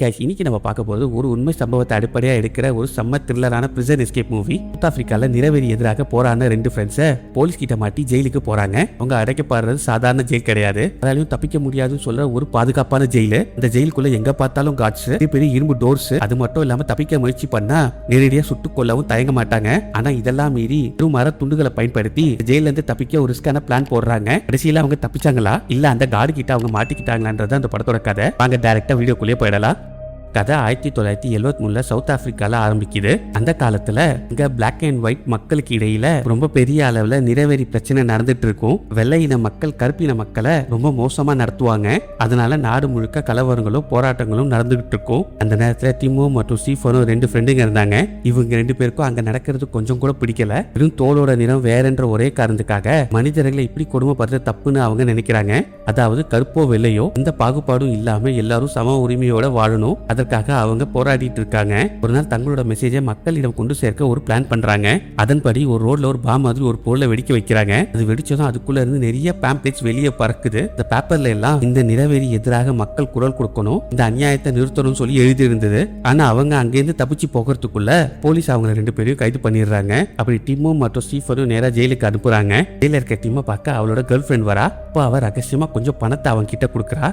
Guys, இன்னைக்கு நம்ம பார்க்க போறது ஒரு உண்மை சம்பவத்தை அடிப்படையா எடுக்கிற ஒரு செம்ம த்ரில்லரான பிரிசன் எஸ்கேப் மூவி. சவுத் ஆப்பிரிக்கால நிறவெறி எதிராக போராடின ரெண்டு ஃப்ரெண்ட்ஸை போலீஸ் கிட்ட மாட்டி ஜெயிலுக்கு போறாங்க. அவங்க அடைக்கப்படுறது சாதாரண ஜெயில் கிடையாது, அதாலையும் தப்பிக்க முடியாதுன்னு சொல்ற ஒரு பாதுகாப்பான ஜெயிலு. இந்த ஜெயிலுக்குள்ள எங்க பார்த்தாலும் காட்ஸ், பெரிய இரும்பு டோர்ஸ். அது மட்டும் இல்லாம தப்பிக்க முயற்சி பண்ணா நேரடியா சுட்டுக் கொள்ளவும் தயங்க மாட்டாங்க. ஆனா இதெல்லாம் மீறி மர துண்டுகளை பயன்படுத்தி ஜெயில இருந்து தப்பிக்க ஒரு ரிஸ்கான பிளான் போடுறாங்க. கடைசியில அவங்க தப்பிச்சாங்களா இல்ல அந்த கார்டு கிட்ட அவங்க மாட்டிக்கிட்டாங்களான்றது அந்த படத்தோட கதை. வாங்க டைரக்டா வீடியோக்குள்ளே போயிடலாம். கதை 1973 சவுத் ஆப்பிரிக்கால ஆரம்பிக்குது. அந்த காலத்துல இங்க பிளாக் அண்ட் ஒயிட் மக்களுக்கு இடையில ரொம்ப பெரிய அளவுல நிறவெறி பிரச்சனை நடந்துட்டு இருக்கும். வெள்ளையின மக்கள் கருப்பின மக்களை ரொம்ப மோசமா நடத்துவாங்க. அதனால நாடு முழுக்க கலவரங்களும் போராட்டங்களும் நடந்துகிட்டு இருக்கும். அந்த நேரத்துல டிமோ மற்றும் ஸ்டீஃபனும் ரெண்டு ஃப்ரெண்டுங்க இருந்தாங்க. இவங்க ரெண்டு பேருக்கும் அங்க நடக்கிறது கொஞ்சம் கூட பிடிக்கல. வெறும் தோலோட நிறம் வேறன்ற ஒரே காரணத்துக்காக மனிதர்களை இப்படி கொடுமைப்படுறது தப்புன்னு அவங்க நினைக்கிறாங்க. அதாவது கருப்போ வெள்ளையோ இந்த பாகுபாடும் இல்லாம எல்லாரும் சம உரிமையோட வாழணும். அதற்காக அவங்க போராடிட்டு இருக்காங்க. ஒரு நாள் தங்களோட மெசேஜை மக்களிடம் கொண்டு சேர்க்க ஒரு பிளான் பண்றாங்க. அதன்படி ஒரு ரோட்ல ஒரு பாம் மாதிரி ஒரு பொருளை வெடிக்க வைக்கிறாங்க. அது வெடிச்சதும் அதுக்குள்ள இருந்து நிறைய பேம்ப்ளெட்ஸ் வெளியே பறக்குது. இந்த பேப்பர்ல எல்லாம் இந்த நிறவெறி எதிராக மக்கள் குரல் கொடுக்கணும், இந்த அநியாயத்தை நிறுத்தணும்னு சொல்லி எழுதி இருந்தது. ஆனா அவங்க அங்கிருந்து தப்பிச்சு போகிறதுக்குள்ள போலீஸ் அவங்க ரெண்டு பேரையும் கைது பண்ணிடுறாங்க. அப்படி டிமோ மற்றும் ஸ்டீஃபனும் நேரா ஜெயிலுக்கு அனுப்புறாங்க. ஜெயில இருக்க டிமோ பார்க்க அவளோட கேர்ள் ஃப்ரெண்ட் வரா. அப்போ அவர் ரகசியமா கொஞ்சம் பணத்தை அவங்க கிட்ட கொடுக்குறா.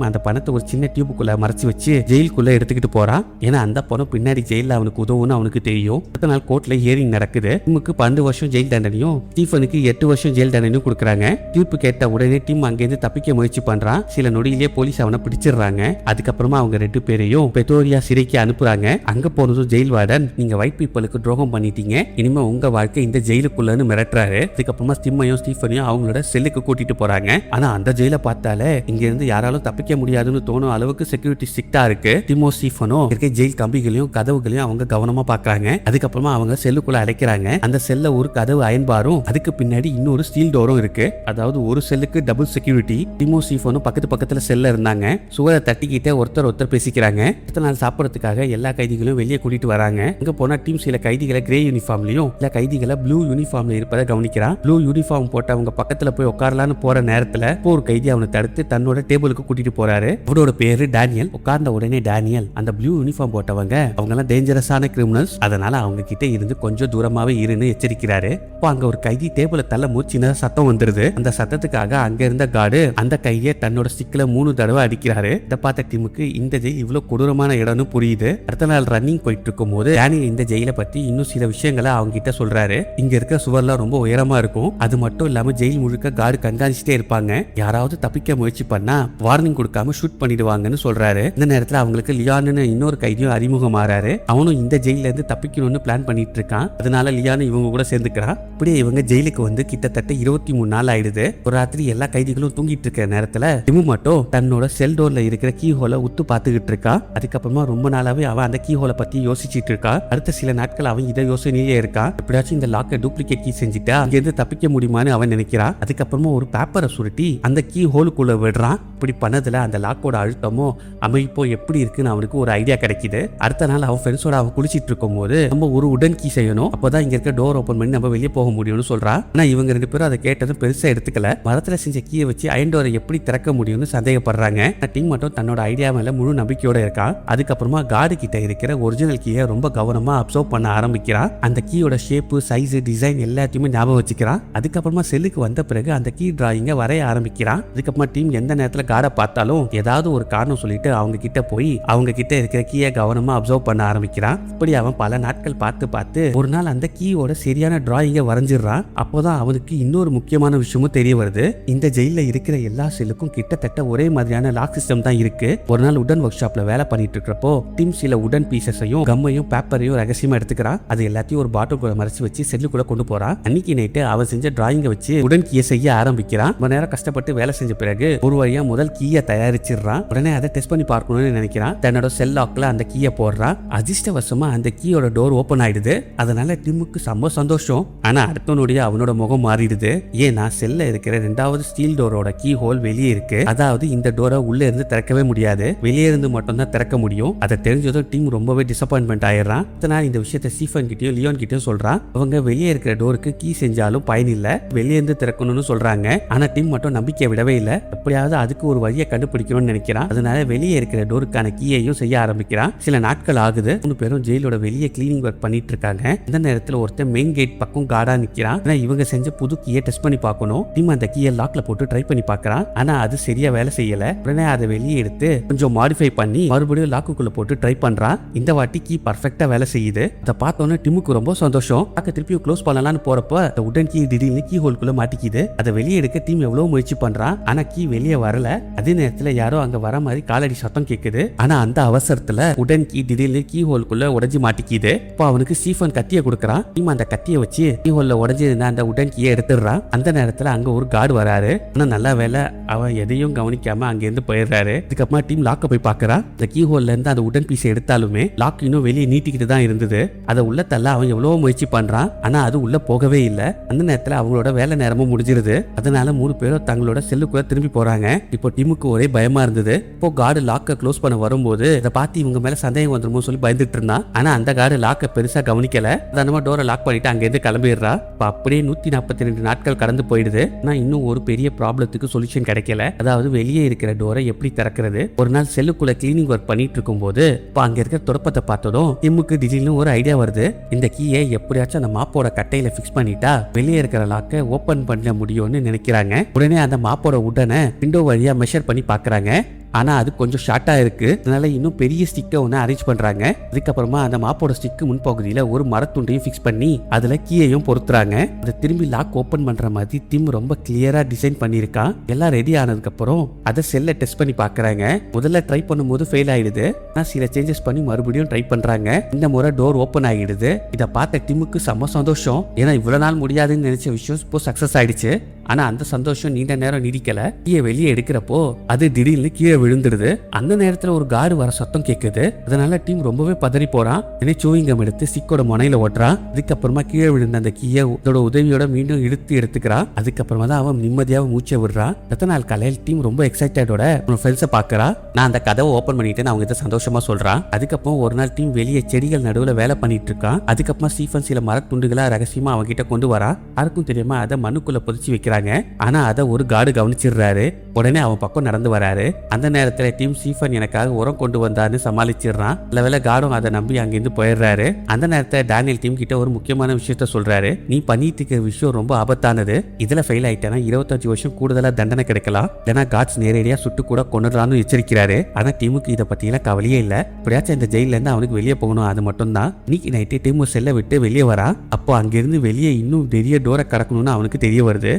அந்த பணத்தை ஒரு சின்ன டியூபுக்குள்ள மறைச்சு வச்சு ஜெயிலுக்குள்ள எடுத்துக்கிட்டு போறான். ஏன்னா அந்த பணம் பின்னாடி ஜெயில அவனுக்கு உதவுன்னு அவனுக்கு தெரியும். அடுத்த நாள் கோர்ட்ல ஹியரிங் நடக்குது. டிமுக்கு 12 வருஷம் ஜெயில் தண்டனையும் ஸ்டீஃபனுக்கு 8 வருஷம் ஜெயில் தண்டனையும் கொடுக்குறாங்க. தீர்ப்பு கேட்ட உடனே டிம் அங்கிருந்து தப்பிக்க முயற்சி பண்றான். சில நொடியிலேயே போலீஸ் அவனை பிடிச்சிடுறாங்க. அதுக்கப்புறமா அவங்க ரெண்டு பேரையும் பெட்டோரியா சிறைக்கு அனுப்புறாங்க. அங்க போனதும் ஜெயில் வார்டன், நீங்க ஒயிட் பீப்புளுக்கு துரோகம் பண்ணிட்டீங்க, இனிமே உங்க வாழ்க்கை இந்த ஜெயிலுக்குள்ளன்னு மிரட்டுறாரு. அதுக்கப்புறமா டிம்மையும் ஸ்டீஃபனையும் அவங்களோட செல்லுக்கு கூட்டிட்டு போறாங்க. ஆனா அந்த ஜெயில பார்த்தாலே இங்க இருந்து யாராலும் தப்பிக்க முடியாதுன்னு தோணும் அளவுக்கு செக்யூரிட்டி ஸ்ட்ரிக்ட்டா இருக்கு. டிமோ ஸ்டீஃபனோ இருக்க ஜெயில் கம்பிகளையும் கதவுகளையும் அவங்க கவனமா பாக்குறாங்க. அதுக்கப்புறமா அவங்க செல்லுக்குள்ள அடைக்கிறாங்க. அந்த செல்ல ஒரு கதவு அயன்பாரும் அதுக்கு பின்னாடி இன்னொரு ஸ்டீல் டோரும் இருக்கு. அதாவது ஒரு செல்லுக்கு டபுள் செக்யூரிட்டி. டிமோ ஸ்டீஃபனும் பக்கத்துல செல்ல இருந்தாங்க. சுவரை தட்டிக்கிட்டே ஒருத்தர் பேசிக்கிறாங்க. அடுத்த நாள் சாப்பிடறதுக்காக எல்லா கைதிகளையும் வெளியே கூட்டிட்டு வராங்க. அங்க போனா டீம் சில கைதிகளை கிரே யூனிஃபார்ம்லயும் சில கைதிகளை ப்ளூ யூனிஃபார்ம்ல இருப்பதை கவனிக்கிறான். ப்ளூ யூனிஃபார்ம் போட்டு அவங்க பக்கத்துல போய் உட்காரலான்னு போற நேரத்துல ஒரு கைதி அவனை தடுத்து தன்னோட டேபிளுக்கு கூட்டிட்டு போறாரு. அவரோட பேரு டேனியல். உட்கார்ந்த உடனே டேனியல், அந்த ப்ளூ யூனிஃபார்ம் போட்டவங்க அவங்க எல்லாம் டேஞ்சரஸான கிரிமினல்ஸ், அதனால அவங்க கிட்ட இருந்து கொஞ்சம் தூரமாவே இருன்னு எச்சரிக்கிறாரு. இப்போ அங்க ஒரு கைதி டேபிள தள்ள மூச்சின சத்தம் வந்துருது. அந்த சத்தத்துக்காக அங்க இருந்த கார்டு அந்த கையை தன்னோட ஸ்டிக்ல 3 தடவை அடிக்கிறாரு. இதை பார்த்த டிமுக்கு இந்த ஜெயில் இவ்வளவு கொடூரமான இடம்னு புரியுது. அடுத்த நாள் ரன்னிங் போயிட்டு இருக்கும் போது டேனியல் இந்த ஜெயில பத்தி இன்னும் சில விஷயங்களை அவங்க கிட்ட சொல்றாரு. இங்க இருக்க சுவர்லாம் ரொம்ப உயரமா இருக்கும். அது மட்டும் இல்லாம ஜெயில் முழுக்க கார்டு கண்காணிச்சுட்டே இருப்பாங்க. யாராவது தப்பிக்க முயற்சி பண்ணா வார்னிங் கொடுக்காம ஷூட் பண்ணிடுவாங்கன்னு சொல்றாரு. இந்த நேரத்துல அவங்களுக்கு லியான்னு இன்னொரு கைதியும் அறிமுகம் ஆறாரு. அவனும் இந்த ஜெயில இருந்து தப்பிக்கணும்னு பிளான் பண்ணிட்டு இருக்கான். அதனால லியான்னு இவங்க கூட சேர்ந்துக்கிறான். இப்படியே இவங்க ஜெயிலுக்கு வந்து கிட்டத்தட்ட 23 நாள் ஆயிடுது. ஒரு ராத்திரி எல்லா கைதிகளும் தூங்கிட்டு இருக்கிற நேரத்துல டிமு மட்டும் தன்னோட செல் டோர்ல இருக்கிற கீ ஹோலை உத்து பாத்துக்கிட்டு இருக்கான். அதுக்கப்புறமா ரொம்ப நாளாவே அவன் அந்த கீ ஹோலை பத்தி யோசிச்சுட்டு இருக்கான். அடுத்த சில நாட்கள் அவன் இதை யோசனையே இருக்கான். எப்படியாச்சும் இந்த லாக்கை டூப்ளிகேட் கீ செஞ்சுட்டா அங்க இருந்து தப்பிக்க முடியுமான்னு அவன் நினைக்கிறான். அதுக்கப்புறமா ஒரு பேப்பரை சுருட்டி அந்த கீ ஹோலுக்குள்ள விடுறான். இப்படி பண்ணதுல அந்த லாக்கோட அழுத்தமோ அமைப்போ எப்படி இருக்குன்னு அவனுக்கு ஒரு ஐடியா கிடைக்குது. அடுத்த நாள் அவன் ஃப்ரெண்ட்ஸோட அவன் குளிச்சிட்டு இருக்கும் போது நம்ம ஒரு உடன் கீ செய்யணும், அப்பதான் இங்க இருக்க டோர் ஓபன் பண்ணி நம்ம வெளியே போக முடியும்னு சொல்றான். ஆனா இவங்க ரெண்டு பேரும் அதை கேட்டதும் பெருசா எடுத்துக்கல. மரத்துல செஞ்ச கீயை வச்சு அயன் டோரை எப்படி திறக்க முடியும்னு சந்தேகப்படுறாங்க. டிம் மட்டும் தன்னோட ஐடியா மேல முழு நம்பிக்கையோட இருக்கான். அதுக்கப்புறமா கார்டு கிட்ட இருக்கிற ஒரிஜினல் கீயை ரொம்ப கவனமா அப்சர்வ் பண்ண ஆரம்பிக்கிறான். அந்த கீயோட ஷேப்பு, சைஸ், டிசைன் எல்லாத்தையுமே ஞாபகம் வச்சுக்கிறான். அதுக்கப்புறமா செல்லுக்கு வந்த பிறகு அந்த கீ டிராயிங்க வரைய ஆரம்பிக்கிறான். அதுக்கப்புறமா டீம் எந்த நேரத்துல கார்டை பார்த்தாலும் ஏதாவது ஒரு காரணம் சொல்லிட்டு அவங்க கிட்ட போய் அவங்க கிட்ட இருக்கிற கீயை கவனமா அப்சர்வ் பண்ண ஆரம்பிக்கிறான். இப்படி அவன் பல நாட்கள் பார்த்து ஒரு நாள் அந்த கீயோட சரியான டிராயிங்க வரைஞ்சிடறான். அப்போதான் அவனுக்கு இன்னொரு முக்கியமான விஷயமும் தெரிய வருது. இந்த ஜெயில இருக்கிற எல்லா செல்லுக்கும் கிட்டத்தட்ட ஒரே மாதிரியான லாக் சிஸ்டம் தான் இருக்கு. ஒரு நாள் உடன் ஒர்க் ஷாப்ல வேலை பண்ணிட்டு இருக்கிறப்போ டீம் சில உடன் பீசஸையும் கம்மையும் பேப்பரையும் ரகசியமா எடுத்துக்கிறான். அது எல்லாத்தையும் ஒரு பாட்டில் மறைச்சு வச்சு செல்லுக்குள்ள கொண்டு போறான். அன்னைக்கு நைட்டு அவன் செஞ்ச டிராயிங்க வச்சு உடன் கீயை செய்ய ஆரம்பிக்கிறான். ரொம்ப நேரம் கஷ்டப்பட்டு வேலை செஞ்ச பிறகு ஒரு வழியா முதல் கீயை தயாரிச்சிடுறான். உடனே அதை டெஸ்ட் பண்ணி பார்க்கணும்னு நினைக்கிறான். தன்னோட செல் லாக்ல அந்த கீயை போடுறான். அதிர்ஷ்டவசமா அந்த கீயோட டோர் ஓபன் ஆயிடுது. அதனால டிமுக்கு செம்ம சந்தோஷம். ஆனா அடுத்தவனுடைய அவனோட முகம் மாறிடுது. ஏன்னா செல்ல இருக்கிற 2வது ஸ்டீல் டோரோட கீ ஹோல் வெளியே இருக்கு. அதாவது இந்த டோரை உள்ள இருந்து திறக்கவே முடியாது, வெளியே இருந்து மட்டும் தான் திறக்க முடியும். அதை தெரிஞ்சதும் டீம் ரொம்பவே டிசப்பாயின்மெண்ட் ஆயிடுறான். நான் இந்த விஷயத்தை ஸ்டீஃபன் கிட்டயும் லியோன் கிட்டயும் சொல்றான். அவங்க வெளியே இருக்கிற டோருக்கு கீ செஞ்சாலும் பயன் இல்ல, வெளியே இருந்து திறக்கணும்னு சொல்றாங்க. ஆனா டீம் மட்டும் நம்பிக்கை விடவே இல்லை. எப்படியாவது அதுக்கு ஒரு வழியை கண்டுபிடிக்கணும்னு நினைக்கிறான். அதனால வெளியே இருக்கிற டோருக்கான கீயை வேலையையும் செய்ய ஆரம்பிக்கிறான். சில நாட்கள் ஆகுது. 3 பேரும் ஜெயிலோட வெளியே கிளீனிங் ஒர்க் பண்ணிட்டு இருக்காங்க. இந்த நேரத்துல ஒருத்தன் மெயின் கேட் பக்கம் கார்டா நிக்கிறான். ஆனா இவங்க செஞ்ச புது கீயை டெஸ்ட் பண்ணி பார்க்கணும். டீம் அந்த கீயை லாக்ல போட்டு ட்ரை பண்ணி பார்க்கறான். ஆனா அது சரியா வேலை செய்யல. உடனே அதை வெளியே எடுத்து கொஞ்சம் மாடிஃபை பண்ணி மறுபடியும் லாக்குக்குள்ள போட்டு ட்ரை பண்றான். இந்த வாட்டி கீ பர்ஃபெக்ட்டா வேலை செய்யுது. அதை பார்த்தோன்னே டிமுக்கு ரொம்ப சந்தோஷம். திருப்பியும் க்ளோஸ் பண்ணலாம்னு போறப்ப உடன் கீ திடீர்னு கீ ஹோல்குள்ள மாட்டிக்குது. அதை வெளியே எடுக்க டீம் எவ்வளவு முயற்சி பண்றான். ஆனா கீ வெளியே வரல. அதே நேரத்துல யாரோ அங்க வர மாதிரி காலடி சத்தம் கேக்குது. ஆனா அந்த அவசரத்துல உடன் கீ திடீர்னு கீ ஹோல்குள்ள உடைஞ்சு மாட்டிக்குது. இப்போ அவனுக்கு ஸ்டீஃபன் கத்தியை கொடுக்கறான். டீம் அந்த கத்தியை வச்சு கீ ஹோல்ல உடைஞ்சிருந்த அந்த உடன் கீயை எடுத்துடுறான். அந்த நேரத்துல அங்க ஒரு கார்டு வராரு. ஆனா நல்ல வேலை அவன் எதையும் கவனிக்காம அங்க இருந்து போயிடுறாரு. அதுக்கப்புறமா டீம் லாக்க போய் பாக்குறான். இந்த கீ ஹோல்ல இருந்து அந்த உடன் பீஸை எடுத்தாலுமே லாக் இன்னும் வெளியே நீட்டிக்கிட்டு தான் இருந்தது. அதை உள்ள தள்ள அவன் எவ்வளவோ முயற்சி பண்றான். ஆனா அது உள்ள போகவே இல்லை. அந்த நேரத்துல அவங்களோட வேலை நேரமும் முடிஞ்சிருது. அதனால 3 பேரும் தங்களோட செல்லுக்குள்ள திரும்பி போறாங்க. இப்போ டீமுக்கு ஒரே பயமா இருந்தது. இப்போ கார்டு லாக்க க்ளோஸ் பண்ண வரும்போது இதை பார்த்து இவங்க மேல சந்தேகம் வந்துருமோ சொல்லி பயந்துட்டு இருந்தான். ஆனா அந்த கார்டு லாக்க பெருசா கவனிக்கல. அதனால டோரை லாக் பண்ணிட்டு அங்க இருந்து கிளம்பிடுறா. இப்போ அப்படியே 142 நாட்கள் கடந்து போயிடுது. ஆனா இன்னும் ஒரு பெரிய ப்ராப்ளத்துக்கு சொல்யூஷன் கிடைக்கல. அதாவது வெளியே இருக்கிற டோரை எப்படி திறக்கிறது. ஒரு நாள் செல்லுக்குள்ள கிளீனிங் ஒர்க் பண்ணிட்டு இருக்கும் போது இப்போ அங்க இருக்கிற துறப்பத்தை பார்த்ததும் டீமுக்கு திடீர்னு ஒரு ஐடியா வருது. இந்த கீயை எப்படியாச்சும் அந்த மாப்போட கட்டையில ஃபிக்ஸ் பண்ணிட்டா வெளியே இருக்கிற லாக்க ஓபன் பண்ண முடியும்னு நினைக்கிறாங்க. உடனே அந்த மாப்போட உடனே விண்டோ வழியா மெஷர் பண்ணி பாக்குறாங்க. ஆனா அது கொஞ்சம் ஷார்ட்டா இருக்கு. அதனால இன்னும் பெரிய ஸ்டிக்கை ஒன்று அரேஞ்ச் பண்றாங்க. அதுக்கப்புறமா அந்த மாப்போட ஸ்டிக்கு முன்பகுதியில ஒரு மரத்துண்டையும் ஃபிக்ஸ் பண்ணி அதுல கீயையும் பொருத்துறாங்க. அதை திரும்பி லாக் ஓபன் பண்ற மாதிரி டிம் ரொம்ப கிளியரா டிசைன் பண்ணியிருக்கான். எல்லாம் ரெடி ஆனதுக்கு அப்புறம் அதை செல்ல டெஸ்ட் பண்ணி பாக்குறாங்க. முதல்ல ட்ரை பண்ணும்போது ஃபெயில் ஆயிடுது. ஆனா சில சேஞ்சஸ் பண்ணி மறுபடியும் ட்ரை பண்றாங்க. இந்த முறை டோர் ஓபன் ஆகிடுது. இதை பார்த்த டிமுக்கு செம்ம சந்தோஷம். ஏன்னா இவ்வளவு நாள் முடியாதுன்னு நினைச்ச விஷயம் இப்போ சக்சஸ் ஆயிடுச்சு. ஆனா அந்த சந்தோஷம் நீண்ட நேரம் நீடிக்கல. கீழே வெளியே எடுக்கிறப்போ அது திடீர்னு கீழே விழுந்துடுது. அந்த நேரத்துல ஒரு கார்டு வர சத்தம் கேட்குது. அதனால டீம் ரொம்பவே பதறி போறான். சூயிங்கம் எடுத்து சிக்கோட முனையில ஓட்டுறான். அதுக்கப்புறமா கீழே விழுந்த அந்த கீயை இதோட உதவியோட மீண்டும் எடுத்துக்கிறான். அதுக்கப்புறமா தான் அவன் நிம்மதியாக மூச்சை விடுறான். அடுத்த நாள் காலையில் டீம் ரொம்ப எக்ஸைட்டடோட ஃப்ரெண்ட்ஸை பாக்குறா. நான் அந்த கதவை ஓப்பன் பண்ணிட்டு அவங்க கிட்ட சந்தோஷமா சொல்றான். அதுக்கப்புறம் ஒரு நாள் டீம் வெளியே செடிகள் நடுவில் வேலை பண்ணிட்டு இருக்கான். அதுக்கப்புறமா ஸ்டீஃபன் சில மரத்துண்டுகளா ரகசியமா அவங்க கிட்ட கொண்டு வரா. யாருக்கும் தெரியாம அதை மண்ணுக்குள்ள புதைச்சி வைக்கிறாங்க. ஆனா அதை ஒரு கார்டு கவனிச்சிடுறாரு. உடனே அவன் பக்கம் நடந்து வராரு. அந்த நேரத்துல டீம் ஸ்டீஃபன் எனக்காக உரம் கொண்டு வந்தான்னு சமாளிச்சிடுறான். நல்லவேளை கார்டும் அதை நம்பி அங்கிருந்து போயிடுறாரு. அந்த நேரத்துல டேனியல் டீம் கிட்ட ஒரு முக்கியமான விஷயத்த சொல்றாரு. நீ பண்ணிட்டு இருக்கிற விஷயம் ரொம்ப ஆபத்தானது. இதுல ஃபெயில் ஆயிட்டேன்னா 25 வருஷம் கூடுதலா தண்டனை கிடைக்கலாம். இல்லைன்னா காட்ஸ் நேரடியா சுட்டு கூட கொண்டுறான்னு எச்சரிக்கிறாரு. ஆனா டீமுக்கு இதை பத்தியெல்லாம் கவலையே இல்ல. எப்படியாச்சும் இந்த ஜெயில இருந்து அவனுக்கு வெளியே போகணும். அது மட்டும் தான். இன்னைக்கு நைட்டு டீம் செல்ல விட்டு வெளியே வரா. அப்போ அங்கிருந்து வெளியே இன்னும் பெரிய டோரை கடக்கணும்னு அவனுக்கு தெரிய வருது.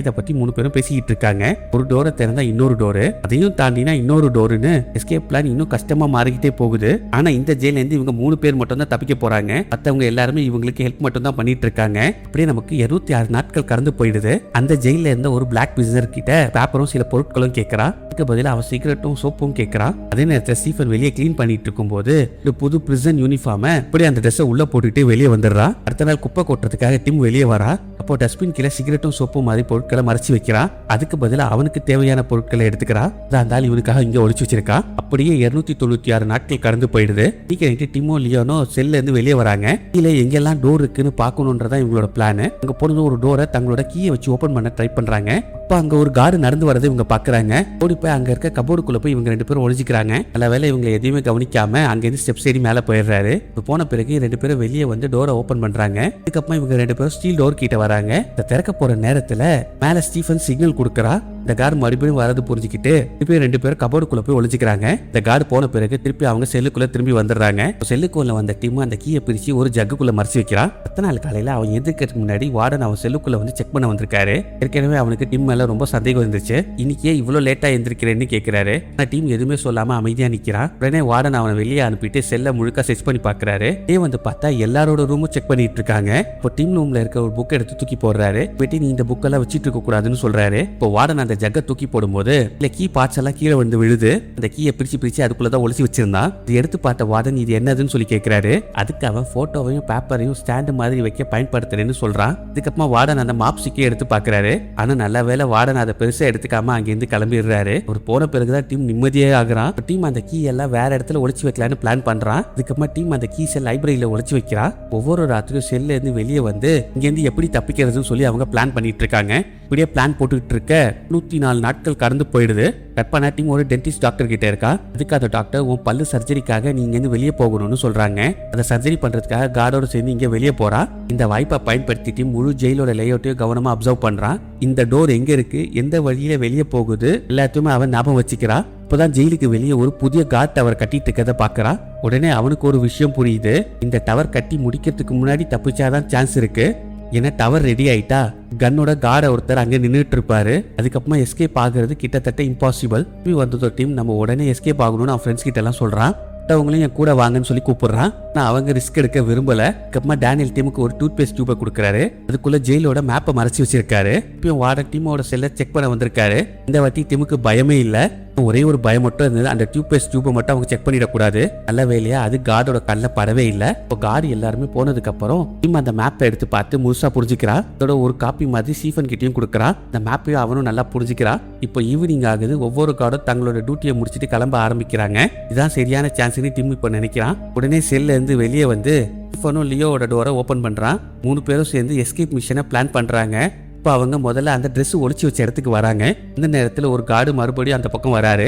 இதை பத்தி 3 பேரும் பேசிக்கிட்டு இருக்காங்க. ஒரு டோரை திறந்தா இன்னொரு டோரு, அதையும் தாண்டினா இன்னொரு டோருன்னு எஸ்கேப் பிளான் இன்னும் கஷ்டமா மாறிக்கிட்டே போகுது. ஆனா இந்த ஜெயில இருந்து இவங்க 3 பேர் மட்டும் தான் தப்பிக்க போறாங்க. மத்தவங்க எல்லாருமே இவங்களுக்கு ஹெல்ப் மட்டும் தான் பண்ணிட்டு இருக்காங்க. அப்படியே நமக்கு 26 நாட்கள் கடந்து போயிடுது. அந்த ஜெயில இருந்த ஒரு பிளாக் பிரிசனர் கிட்ட பேப்பரும் சில பொருட்களும் கேட்கறா. அதுக்கு பதிலா அவன் சிகரெட்டும் சோப்பும் கேட்கறான். அதே நேரத்தில் ஸ்டீஃபன் வெளியே கிளீன் பண்ணிட்டு இருக்கும் போது புது பிரிசன் யூனிஃபார்ம் இப்படி அந்த ட்ரெஸ்ஸை உள்ள போட்டுட்டு வெளியே வந்துடுறா. அடுத்த நாள் குப்பை கொட்டுறதுக்காக டிம் வெளியே வரா. அப்போ டஸ்ட்பின் கீழே சிகரெட்டும் சோப்பும் மாதிரி பொருட்களை மறைச்சு வைக்கிறான். அதுக்கு பதிலா அவனுக்கு தேவையான பொருட்களை எடுத்துக்கிறா. அதான் இவனுக்காக இங்க ஒளிச்சு வச்சிருக்கா. அப்படியே 296 நாட்கள் கடந்து போயிடுது. டிமோ லியோனோ செல்ல இருந்து வெளியே வராங்க. கீழே எங்கெல்லாம் டோர் இருக்குன்னு பாக்கணும்ன்றதான் இவங்களோட பிளான். அங்க போனது ஒரு டோரை தங்களோட கீயை வச்சு ஓபன் பண்ண ட்ரை பண்றாங்க. அப்ப அங்க ஒரு கார்டு நடந்து வரது இவங்க பாக்குறாங்க. ஓடி போய் அங்க இருக்க கபோர்டுக்குள்ள போய் இவங்க 2 பேரும் ஒளிஞ்சிக்கிறாங்க. நல்ல வேலை இவங்க எதையுமே கவனிக்காம அங்க இருந்து ஸ்டெப்ஸ் ஏறி மேல போயிடுறாரு. போன பிறகு 2 பேரும் வெளியே வந்து டோரை ஓபன் பண்றாங்க. இதுக்கப்புறம் இவங்க 2 பேரும் ஸ்டீல் டோர் கிட்ட வராங்க. இந்த திறக்க போற நேரத்துல மேல ஸ்டீஃபன் சிக்னல் கொடுக்கறா. இந்த கார்டு மறுபடியும் வரது புரிஞ்சுக்கிட்டு திருப்பி 2 பேரும் கபோர்டுக்குள்ள போய் ஒளிஞ்சிக்கிறாங்க. இந்த கார்டு போன பிறகு திருப்பி அவங்க செல்லுக்குள்ள திரும்பி வந்துடுறாங்க. செல்லுக்குள்ள வந்த டீம் அந்த கீயை பிரிச்சு ஒரு ஜக்குக்குள்ள மறைச்சு வைக்கிறான். 10 நாள் காலையில அவன் எதிர்க்கிறதுக்கு முன்னாடி வார்டன் அவன் செல்லுக்குள்ள வந்து செக் பண்ண வந்திருக்காரு. ஏற்கனவே அவனுக்கு டீம் மேல ரொம்ப சந்தேகம் இருந்துச்சு. இன்னைக்கே இவ்வளவு லேட்டா எந்திரிக்கிறேன்னு கேட்கிறாரு. ஆனா டீம் எதுவுமே சொல்லாம அமைதியா நிக்கிறான். உடனே வார்டன் அவனை வெளியே அனுப்பிட்டு செல்ல முழுக்க செக் பண்ணி பாக்குறாரு. வந்து பார்த்தா எல்லாரோட ரூமும் செக் பண்ணிட்டு இருக்காங்க. இப்போ டீம் ரூம்ல இருக்க ஒரு புக் எடுத்து தூக்கி போடுறாரு. வெட்டி நீ இந்த புக் எல்லாம் வச்சிட்டு இருக்க கூடாதுன்னு சொல்றாரு. இப்போ வார்டன் அந்த ஜக்க தூக்கி போடும்போது இல்ல கீ பார்ட்ஸ் எல்லாம் கீழே வந்து விழுது. அந்த கீயை பிரிச்சு அதுக்குள்ளதான் ஒளிச்சு வச்சிருந்தான். இது எடுத்து பார்த்த வார்டன் இது என்னதுன்னு சொல்லி கேட்கிறாரு. அதுக்கு அவன் போட்டோவையும் பேப்பரையும் ஸ்டாண்டு மாதிரி வைக்க பயன்படுத்துறேன்னு சொல்றான். இதுக்கப்புறமா வார்டன் அந்த மாப் ஸ்டிக்கை எடுத்து பாக்குறாரு. ஆனா நல்ல வேலை வார்டன் அதை பெருசா எடுத்துக்காம அங்கிருந்து கிளம்பிடுறாரு. ஒரு போன பிறகுதான் டீம் நிம்மதியே ஆகுறான். டீம் அந்த கீ எல்லாம் வேற இடத்துல ஒளிச்சு வைக்கலான்னு பிளான் பண்றான். இதுக்கப்புறமா டீம் அந்த கீ செல் லைப்ரரியில ஒளிச்சு வைக்கிறா. ஒவ்வொரு ராத்திரியும் செல்ல இருந்து வெளியே வந்து இங்க இருந்து எப்படி தப்பிக்கிறதுன்னு சொல்லி அவங்க பிளான் பண்ணிட்டு இருக்காங்க. இப்படியே பிளான் போட்டுக்கிட்டு இருக்க 104 நாட்கள் கடந்து போயிடுது. கட் பண்ண டீம் ஒரு டென்டிஸ்ட் டாக்டர் கிட்ட இருக்கா. அதுக்கு அந்த டாக்டர் உன் பல்லு சர்ஜரிக்காக நீ இங்க வெளியே போகணும்னு சொல்றாங்க. அந்த சர்ஜரி பண்றதுக்காக கார்டோட சேர்ந்து இங்க வெளியே போறா. இந்த வாய்ப்பை பயன்படுத்திட்டு முழு ஜெயிலோட லேஅவுட்டையும் கவனமா அப்சர்வ் பண்றான். இந்த டோர் எங்க இருக்கு, எந்த வழியில வெளியே போகுது எல்லாத்தையுமே அவன் ஞாபகம் வச்சுக்கிறா. இப்பதான் ஜெயிலுக்கு வெளியே ஒரு புதிய காட் டவர் கட்டிட்டு இருக்கதை பாக்குறா. உடனே அவனுக்கு ஒரு விஷயம் புரியுது. இந்த டவர் கட்டி முடிக்கிறதுக்கு முன்னாடி தப்பிச்சாதான் சான்ஸ் இருக்கு. ஏன்னா டவர் ரெடி ஆயிட்டா கன்னோட கார்டை ஒருத்தர் அங்கே நின்றுட்டு இருப்பாரு. அதுக்கப்புறமா எஸ்கேப் ஆகுறது கிட்டத்தட்ட இம்பாசிபிள். வந்ததோ டீம் நம்ம உடனே எஸ்கேப் ஆகணும்னு அவன் ஃப்ரெண்ட்ஸ் கிட்ட எல்லாம் சொல்றான். அவங்களையும் என் கூட வாங்கன்னு சொல்லி கூப்பிடுறான். நான் அவங்க ரிஸ்க் எடுக்க விரும்பல. அதுக்கப்புறமா டேனியல் டீமுக்கு ஒரு டூத் பேஸ்ட் டியூபை கொடுக்குறாரு. அதுக்குள்ள ஜெயிலோட மேப்பை மறைச்சு வச்சிருக்காரு. இப்போ வார்டன் டீமோட செல்ல செக் பண்ண வந்திருக்காரு. இந்த வாட்டி டீமுக்கு பயமே இல்ல. ஒரே ஒரு பயம் மட்டும் இருந்தது, அந்த டியூப் பேஸ்ட் டியூபை மட்டும் அவங்க செக் பண்ணிடக்கூடாது. நல்ல வேலையா அது கார்டோட கண்ணில் படவே இல்லை. இப்போ கார்டு எல்லாருமே போனதுக்கு அப்புறம் டீம் அந்த மேப்பை எடுத்து பார்த்து முழுசா புரிஞ்சுக்கிறா. அதோட ஒரு காப்பி மாதிரி ஸ்டீஃபன் கிட்டையும் கொடுக்குறா. அந்த மேப்பையும் அவனும் நல்லா புரிஞ்சுக்கிறா. இப்போ ஈவினிங் ஆகுது. ஒவ்வொரு கார்டும் தங்களோட டியூட்டியை முடிச்சுட்டு கிளம்ப ஆரம்பிக்கிறாங்க. இதான் சரியான சான்ஸ்னு டீம் இப்போ நினைக்கிறான். உடனே செல்ல இருந்து வெளியே வந்து ஸ்டீஃபனும் லியோவோட டோரை ஓபன் பண்றான். 3 பேரும் சேர்ந்து எஸ்கேப் மிஷனை பிளான் பண்றாங்க. இப்போ அவங்க முதல்ல அந்த ட்ரெஸ் ஒளிச்சு வச்ச இடத்துக்கு வராங்க. இந்த நேரத்தில் ஒரு கார்டு மறுபடியும் அந்த பக்கம் வராரு.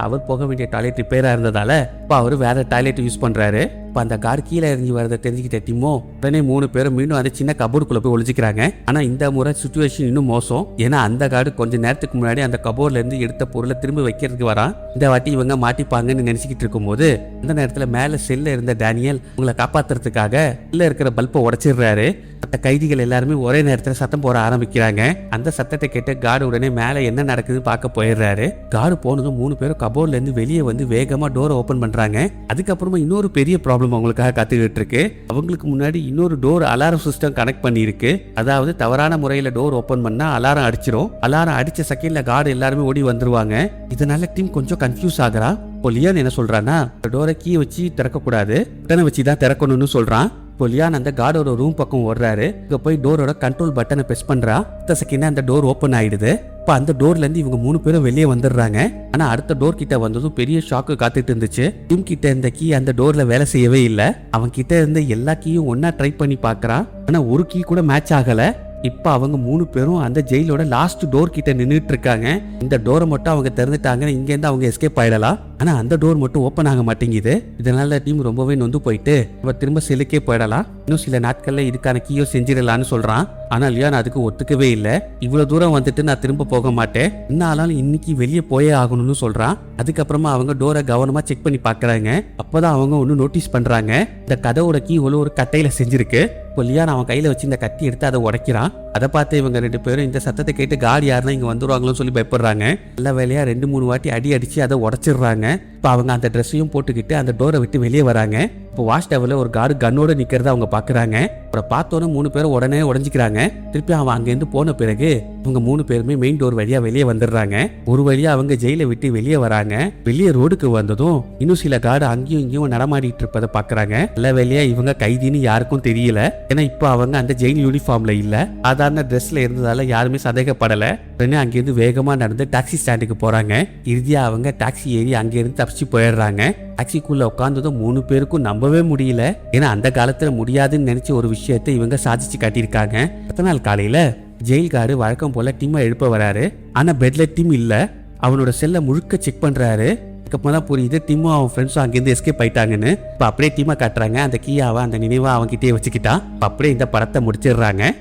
அவர் போக வேண்டிய டாய்லெட் ரிப்பேரா இருந்ததால இப்போ அவர் வேற டாய்லெட் யூஸ் பண்றாரு. இப்போ அந்த கார்டு கீழே இறங்கி வரதை தெரிஞ்சுக்கிட்ட டீமோ உடனே 3 பேரும் மீண்டும் அந்த சின்ன கபோர்டுக்குள்ள போய் ஒளிஞ்சிக்கிறாங்க. ஆனா இந்த முறை சுச்சுவேஷன் இன்னும் மோசம். ஏன்னா அந்த கார்டு கொஞ்ச நேரத்துக்கு முன்னாடி அந்த கபோர்ட்ல இருந்து எடுத்த பொருளை திரும்ப வைக்கிறதுக்கு வரான். இந்த வாட்டி இவங்க மாட்டிப்பாங்கன்னு நினைச்சுக்கிட்டு இருக்கும் போது இந்த நேரத்துல மேல செல்ல இருந்த டேனியல் உங்களை காப்பாத்துறதுக்காக உள்ள இருக்கிற பல்பை உடைச்சிடுறாரு. மற்ற கைதிகள் எல்லாருமே ஒரே நேரத்துல சத்தம் போட ஆரம்பிக்கிறாங்க. அந்த சத்தத்தை கேட்டு கார்டு உடனே மேல என்ன நடக்குதுன்னு பார்க்க போயிடுறாரு. கார்டு போனதும் 3 பேரும் கபோர்ட்ல இருந்து வெளியே வந்து வேகமா டோரை ஓபன் பண்றாங்க. அதுக்கப்புறமா இன்னொரு பெரிய ப்ராப்ளம் அவங்களுக்காக காத்துக்கிட்டு இருக்கு. அவங்களுக்கு முன்னாடி இன்னொரு டோர் அலாரம் சிஸ்டம் கனெக்ட் பண்ணி இருக்கு. அதாவது தவறான முறையில டோர் ஓபன் பண்ணா அலாரம் அடிச்சிடும். அலாரம் அடிச்ச செகண்ட்ல கார்டு எல்லாருமே ஓடி வந்துருவாங்க. இதனால டீம் கொஞ்சம் கன்ஃபியூஸ் ஆகுறா. இப்போ லியான் என்ன சொல்றான்னா டோரை கீ வச்சு திறக்க கூடாது, பட்டனை வச்சு தான் திறக்கணும்னு சொல்றான். இப்போ லியான் அந்த கார்டோட ரூம் பக்கம் ஓடுறாரு. இங்க போய் டோரோட கண்ட்ரோல் பட்டனை பிரஸ் பண்றா. அடுத்த செகண்ட் அந்த டோர் ஓபன் ஆயிடுது. இப்போ அந்த டோர்ல இருந்து இவங்க 3 பேரும் வெளியே வந்துடுறாங்க. ஆனா அடுத்த டோர் கிட்ட வந்ததும் பெரிய ஷாக்கு காத்துட்டு இருந்துச்சு. டீம் கிட்ட இருந்த கீ அந்த டோர்ல வேலை செய்யவே இல்லை. அவன் கிட்ட இருந்த எல்லா கீயும் ஒன்னா ட்ரை பண்ணி பாக்குறான். ஆனா ஒரு கீ கூட மேட்ச் ஆகல. இப்ப அவங்க 3 பேரும் அந்த ஜெயிலோட லாஸ்ட் டோர் கிட்ட நின்றுட்டு இருக்காங்க. இந்த டோரை மட்டும் அவங்க திறந்துட்டாங்கன்னா இங்க இருந்து அவங்க எஸ்கேப் ஆயிடலாம். ஆனா அந்த டோர் மட்டும் ஓபன் ஆக மாட்டேங்குது. இதனால டீம் ரொம்பவே நொந்து போயிட்டு திரும்ப செல்லுக்கே போயிடலாம். இன்னும் சில நாட்கள்ல இதுக்கான கீயோ செஞ்சிடலான்னு சொல்றான். ஆனா லியான் அதுக்கு ஒத்துக்கவே இல்லை. இவ்வளவு தூரம் வந்துட்டு நான் திரும்ப போக மாட்டேன், என்னாலும் இன்னைக்கு வெளியே போயே ஆகணும்னு சொல்றான். அதுக்கப்புறமா அவங்க டோரை கவனமா செக் பண்ணி பாக்குறாங்க. அப்பதான் அவங்க ஒண்ணு நோட்டீஸ் பண்றாங்க. இந்த கதவோட கீ ஒரு கட்டையில செஞ்சிருக்கு. இப்போ லியான் அவன் கையில வச்சு இந்த கத்தி எடுத்து அதை உடைக்கிறான். அதை பார்த்து இவங்க 2 பேரும் இந்த சத்தத்தை கேட்டு கார்டு யாருன்னா இங்க வந்துருவாங்களோன்னு சொல்லி பயப்படுறாங்க. நல்ல வேலையா 2-3 வாட்டி அடிச்சு அதை உடைச்சிடுறாங்க. இப்போ அவங்க அந்த ட்ரெஸ்ஸையும் போட்டுக்கிட்டு அந்த டோரை விட்டு வெளியே வராங்க. இப்போ வாஷ் டவர்ல ஒரு கார்டு கன்னோட நிக்கிறத அவங்க பாக்குறாங்க. அப்புறம் பார்த்தோன்னு 3 பேரும் உடனே உடஞ்சிக்கிறாங்க. திருப்பி அவன் அங்கேருந்து போன பிறகு இவங்க 3 பேருமே மெயின் டோர் வழியா வெளியே வந்துடுறாங்க. ஒரு வழியா அவங்க ஜெயிலை விட்டு வெளியே வராங்க. வெளியே ரோடுக்கு வந்ததும் இன்னும் சில கார்டு அங்கேயும் இங்கேயும் நடமாடிட்டு இருப்பதை பாக்குறாங்க. நல்ல வேலையா இவங்க கைதின்னு யாருக்கும் தெரியல. ஏன்னா இப்போ அவங்க அந்த ஜெயில் யூனிஃபார்ம்ல இல்ல, சாதாரண ட்ரெஸ்ல இருந்ததால யாருமே சந்தேகப்படல. உடனே அங்கிருந்து வேகமா நடந்து டாக்ஸி ஸ்டாண்டுக்கு போறாங்க. இறுதியா அவங்க டாக்ஸி ஏறி அங்கிருந்து தப்பிச்சு போயிடுறாங்க. டாக்ஸிக்குள்ள உட்கார்ந்ததும் 3 பேருக்கும் நம்பவே முடியல. ஏன்னா அந்த காலத்துல முடியாதுன்னு நினைச்ச ஒரு விஷயத்தை இவங்க சாதிச்சு காட்டியிருக்காங்க. அடுத்த நாள் காலையில ஜெயில் கார்டு வழக்கம் போல டீமை எழுப்ப வராரு. ஆனா பெட்ல டீம் இல்ல. அவனோட செல்ல முழுக்க செக் பண்றாரு. அதுக்கப்புறம் தான் புரியுது டீமும் அவன் ஃப்ரெண்ட்ஸும் அங்கேருந்து எஸ்கேப் ஆயிட்டாங்கன்னு. இப்போ அப்படியே டீமை காட்டுறாங்க. அந்த கீயாவை அந்த நினைவா அவன் கிட்டே வச்சுக்கிட்டான். அப்படியே இந்த படத்தை முடிச்சிடுறாங்க.